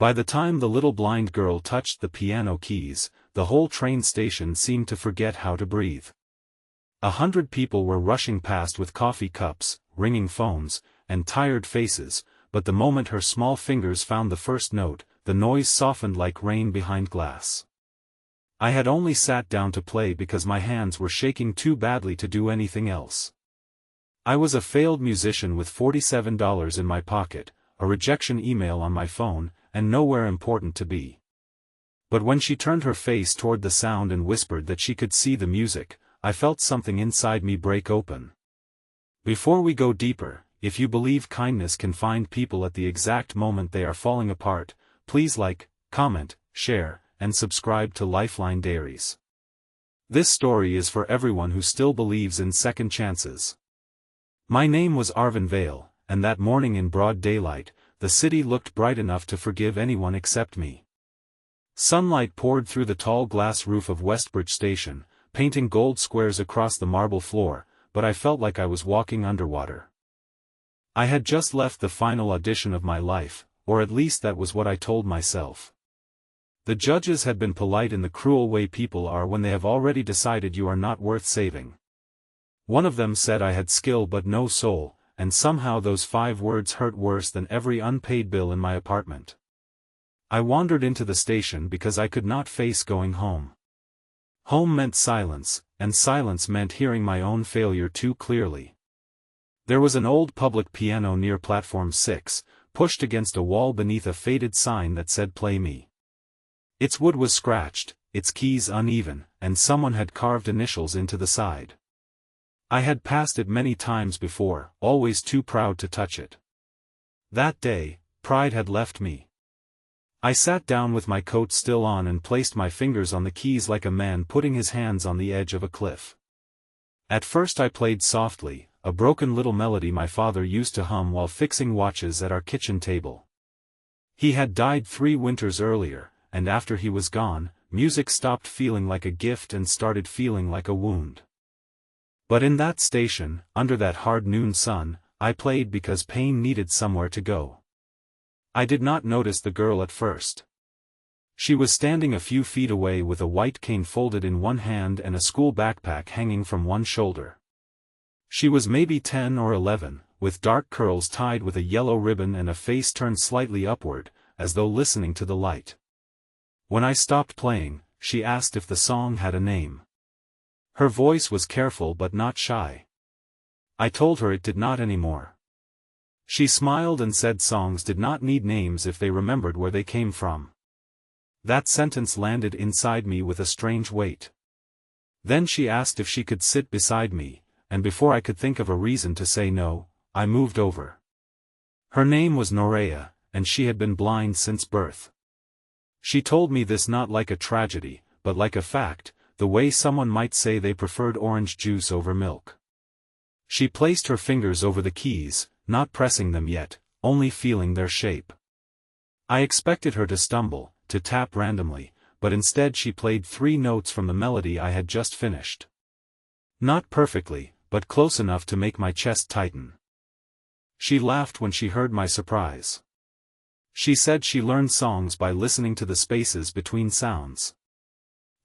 By the time the little blind girl touched the piano keys, the whole train station seemed to forget how to breathe. 100 people were rushing past with coffee cups, ringing phones, and tired faces, but the moment her small fingers found the first note, the noise softened like rain behind glass. I had only sat down to play because my hands were shaking too badly to do anything else. I was a failed musician with $47 in my pocket, a rejection email on my phone, and nowhere important to be. But when she turned her face toward the sound and whispered that she could see the music, I felt something inside me break open. Before we go deeper, if you believe kindness can find people at the exact moment they are falling apart, please like, comment, share, and subscribe to Lifeline Diaries. This story is for everyone who still believes in second chances. My name was Arvin Vale, and that morning in broad daylight, the city looked bright enough to forgive anyone except me. Sunlight poured through the tall glass roof of Westbridge Station, painting gold squares across the marble floor, but I felt like I was walking underwater. I had just left the final audition of my life, or at least that was what I told myself. The judges had been polite in the cruel way people are when they have already decided you are not worth saving. One of them said I had skill but no soul, and somehow those 5 words hurt worse than every unpaid bill in my apartment. I wandered into the station because I could not face going home. Home meant silence, and silence meant hearing my own failure too clearly. There was an old public piano near platform 6, pushed against a wall beneath a faded sign that said "Play Me." Its wood was scratched, its keys uneven, and someone had carved initials into the side. I had passed it many times before, always too proud to touch it. That day, pride had left me. I sat down with my coat still on and placed my fingers on the keys like a man putting his hands on the edge of a cliff. At first I played softly, a broken little melody my father used to hum while fixing watches at our kitchen table. He had died 3 winters earlier, and after he was gone, music stopped feeling like a gift and started feeling like a wound. But in that station, under that hard noon sun, I played because pain needed somewhere to go. I did not notice the girl at first. She was standing a few feet away with a white cane folded in one hand and a school backpack hanging from one shoulder. She was maybe 10 or 11, with dark curls tied with a yellow ribbon and a face turned slightly upward, as though listening to the light. When I stopped playing, she asked if the song had a name. Her voice was careful but not shy. I told her it did not anymore. She smiled and said songs did not need names if they remembered where they came from. That sentence landed inside me with a strange weight. Then she asked if she could sit beside me, and before I could think of a reason to say no, I moved over. Her name was Norea, and she had been blind since birth. She told me this not like a tragedy, but like a fact, the way someone might say they preferred orange juice over milk. She placed her fingers over the keys, not pressing them yet, only feeling their shape. I expected her to stumble, to tap randomly, but instead she played 3 notes from the melody I had just finished. Not perfectly, but close enough to make my chest tighten. She laughed when she heard my surprise. She said she learned songs by listening to the spaces between sounds.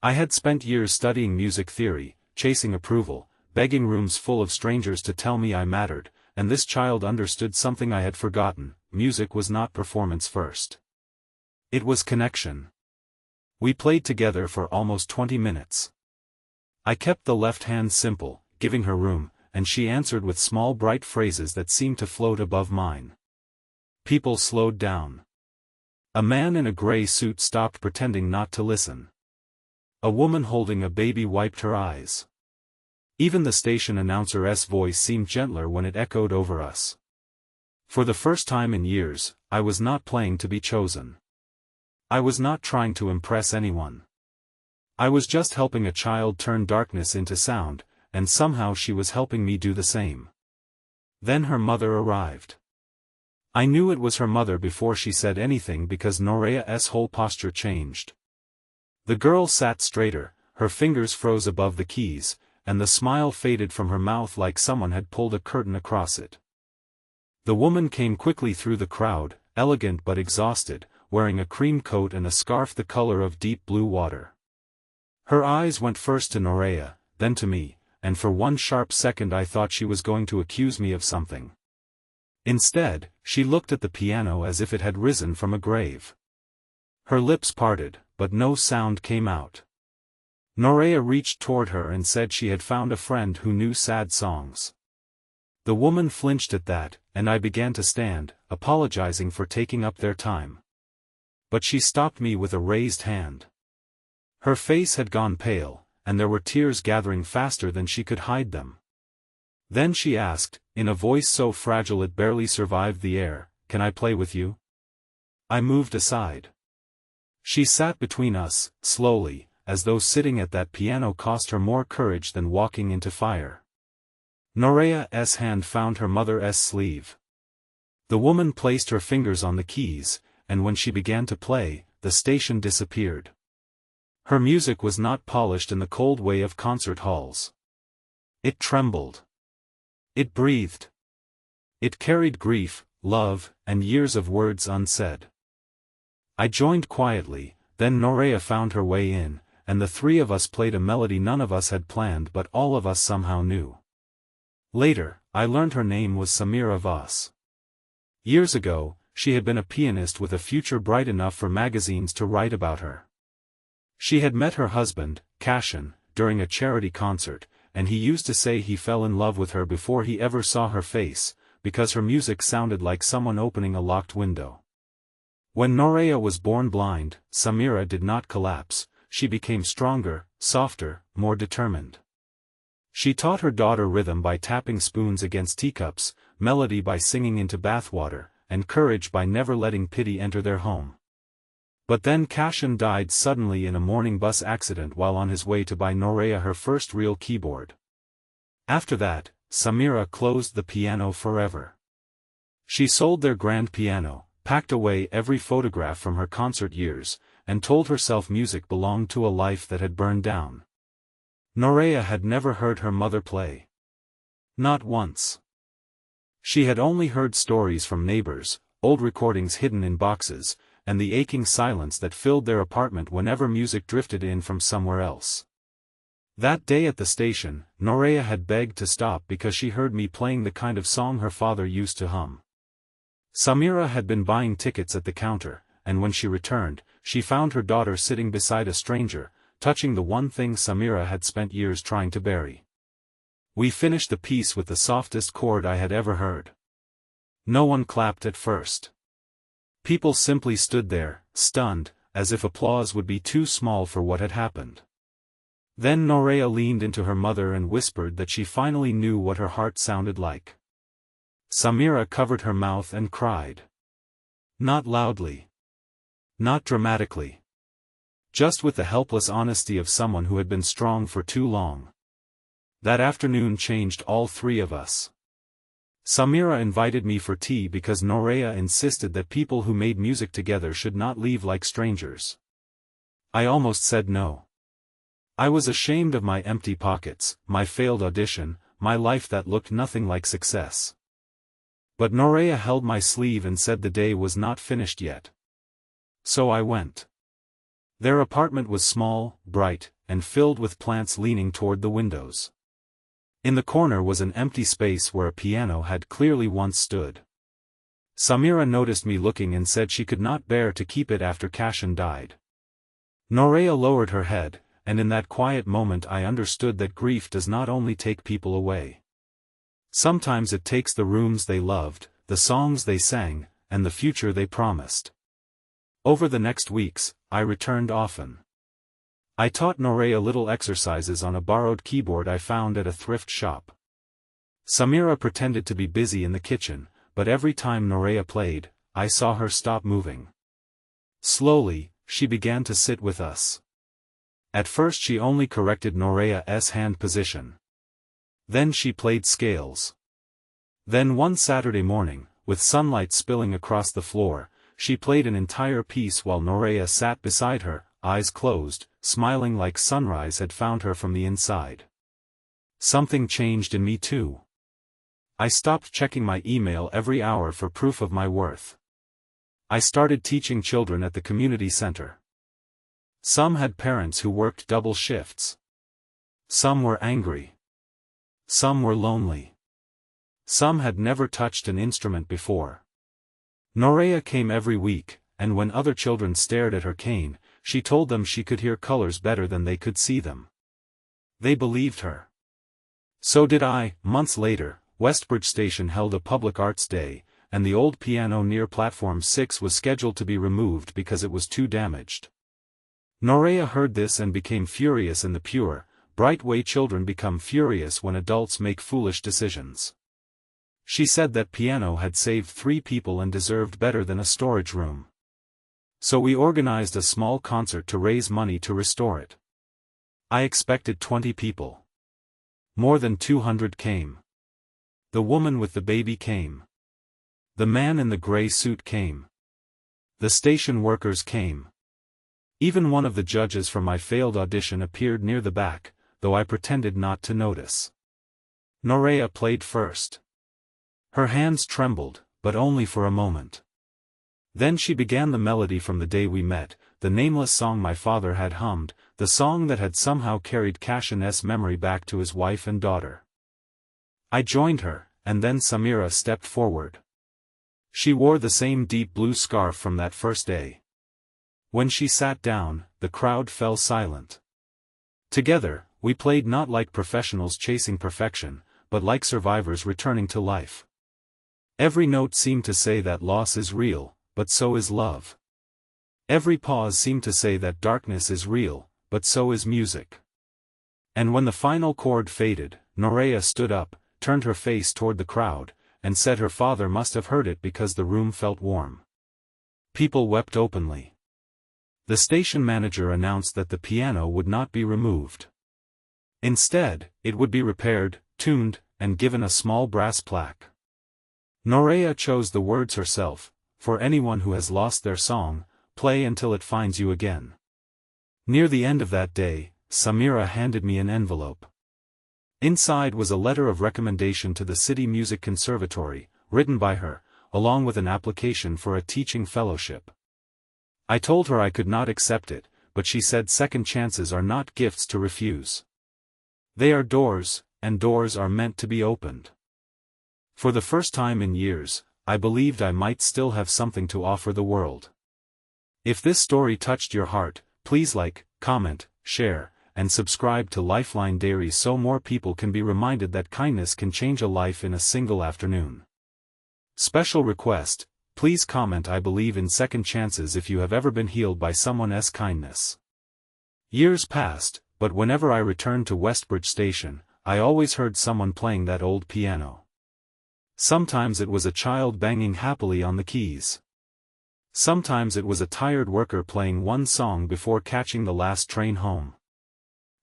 I had spent years studying music theory, chasing approval, begging rooms full of strangers to tell me I mattered, and this child understood something I had forgotten: music was not performance first. It was connection. We played together for almost 20 minutes. I kept the left hand simple, giving her room, and she answered with small bright phrases that seemed to float above mine. People slowed down. A man in a gray suit stopped pretending not to listen. A woman holding a baby wiped her eyes. Even the station announcer's voice seemed gentler when it echoed over us. For the first time in years, I was not playing to be chosen. I was not trying to impress anyone. I was just helping a child turn darkness into sound, and somehow she was helping me do the same. Then her mother arrived. I knew it was her mother before she said anything because Norea's whole posture changed. The girl sat straighter, her fingers froze above the keys, and the smile faded from her mouth like someone had pulled a curtain across it. The woman came quickly through the crowd, elegant but exhausted, wearing a cream coat and a scarf the color of deep blue water. Her eyes went first to Norea, then to me, and for one sharp second I thought she was going to accuse me of something. Instead, she looked at the piano as if it had risen from a grave. Her lips parted, but no sound came out. Norea reached toward her and said she had found a friend who knew sad songs. The woman flinched at that, and I began to stand, apologizing for taking up their time. But she stopped me with a raised hand. Her face had gone pale, and there were tears gathering faster than she could hide them. Then she asked, in a voice so fragile it barely survived the air, "Can I play with you?" I moved aside. She sat between us, slowly, as though sitting at that piano cost her more courage than walking into fire. Norea's hand found her mother's sleeve. The woman placed her fingers on the keys, and when she began to play, the station disappeared. Her music was not polished in the cold way of concert halls. It trembled. It breathed. It carried grief, love, and years of words unsaid. I joined quietly, then Norea found her way in, and the three of us played a melody none of us had planned but all of us somehow knew. Later, I learned her name was Samira Voss. Years ago, she had been a pianist with a future bright enough for magazines to write about her. She had met her husband, Kashan, during a charity concert, and he used to say he fell in love with her before he ever saw her face, because her music sounded like someone opening a locked window. When Norea was born blind, Samira did not collapse, she became stronger, softer, more determined. She taught her daughter rhythm by tapping spoons against teacups, melody by singing into bathwater, and courage by never letting pity enter their home. But then Kashan died suddenly in a morning bus accident while on his way to buy Norea her first real keyboard. After that, Samira closed the piano forever. She sold their grand piano, packed away every photograph from her concert years, and told herself music belonged to a life that had burned down. Norea had never heard her mother play. Not once. She had only heard stories from neighbors, old recordings hidden in boxes, and the aching silence that filled their apartment whenever music drifted in from somewhere else. That day at the station, Norea had begged to stop because she heard me playing the kind of song her father used to hum. Samira had been buying tickets at the counter, and when she returned, she found her daughter sitting beside a stranger, touching the one thing Samira had spent years trying to bury. We finished the piece with the softest chord I had ever heard. No one clapped at first. People simply stood there, stunned, as if applause would be too small for what had happened. Then Norea leaned into her mother and whispered that she finally knew what her heart sounded like. Samira covered her mouth and cried. Not loudly. Not dramatically. Just with the helpless honesty of someone who had been strong for too long. That afternoon changed all three of us. Samira invited me for tea because Norea insisted that people who made music together should not leave like strangers. I almost said no. I was ashamed of my empty pockets, my failed audition, my life that looked nothing like success. But Norea held my sleeve and said the day was not finished yet. So I went. Their apartment was small, bright, and filled with plants leaning toward the windows. In the corner was an empty space where a piano had clearly once stood. Samira noticed me looking and said she could not bear to keep it after Kashan died. Norea lowered her head, and in that quiet moment I understood that grief does not only take people away. Sometimes it takes the rooms they loved, the songs they sang, and the future they promised. Over the next weeks, I returned often. I taught Norea little exercises on a borrowed keyboard I found at a thrift shop. Samira pretended to be busy in the kitchen, but every time Norea played, I saw her stop moving. Slowly, she began to sit with us. At first she only corrected Norea's hand position. Then she played scales. Then one Saturday morning, with sunlight spilling across the floor, she played an entire piece while Norea sat beside her, eyes closed, smiling like sunrise had found her from the inside. Something changed in me too. I stopped checking my email every hour for proof of my worth. I started teaching children at the community center. Some had parents who worked double shifts. Some were angry. Some were lonely. Some had never touched an instrument before. Norea came every week, and when other children stared at her cane, she told them she could hear colors better than they could see them. They believed her. So did I. Months later, Westbridge Station held a public arts day, and the old piano near Platform 6 was scheduled to be removed because it was too damaged. Norea heard this and became furious in the pure, bright way children become furious when adults make foolish decisions. She said that piano had saved 3 people and deserved better than a storage room. So we organized a small concert to raise money to restore it. I expected 20 people. More than 200 came. The woman with the baby came. The man in the gray suit came. The station workers came. Even one of the judges from my failed audition appeared near the back, though I pretended not to notice. Norea played first. Her hands trembled, but only for a moment. Then she began the melody from the day we met, the nameless song my father had hummed, the song that had somehow carried Cashin's memory back to his wife and daughter. I joined her, and then Samira stepped forward. She wore the same deep blue scarf from that first day. When she sat down, the crowd fell silent. Together, we played not like professionals chasing perfection, but like survivors returning to life. Every note seemed to say that loss is real, but so is love. Every pause seemed to say that darkness is real, but so is music. And when the final chord faded, Norea stood up, turned her face toward the crowd, and said her father must have heard it because the room felt warm. People wept openly. The station manager announced that the piano would not be removed. Instead, it would be repaired, tuned, and given a small brass plaque. Norea chose the words herself, "For anyone who has lost their song, play until it finds you again." Near the end of that day, Samira handed me an envelope. Inside was a letter of recommendation to the City Music Conservatory, written by her, along with an application for a teaching fellowship. I told her I could not accept it, but she said second chances are not gifts to refuse. They are doors, and doors are meant to be opened. For the first time in years, I believed I might still have something to offer the world. If this story touched your heart, please like, comment, share, and subscribe to Lifeline Dairy so more people can be reminded that kindness can change a life in a single afternoon. Special request: please comment "I believe in second chances" if you have ever been healed by someone's kindness. Years passed, but whenever I returned to Westbridge Station, I always heard someone playing that old piano. Sometimes it was a child banging happily on the keys. Sometimes it was a tired worker playing one song before catching the last train home.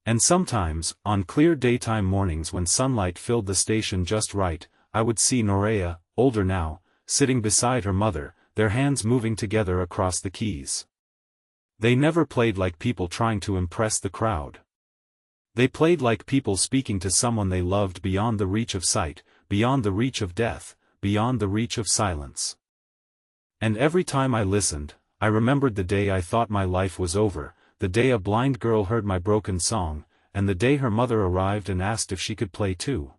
And sometimes, on clear daytime mornings when sunlight filled the station just right, I would see Norea, older now, sitting beside her mother, their hands moving together across the keys. They never played like people trying to impress the crowd. They played like people speaking to someone they loved beyond the reach of sight, beyond the reach of death, beyond the reach of silence. And every time I listened, I remembered the day I thought my life was over, the day a blind girl heard my broken song, and the day her mother arrived and asked if she could play too.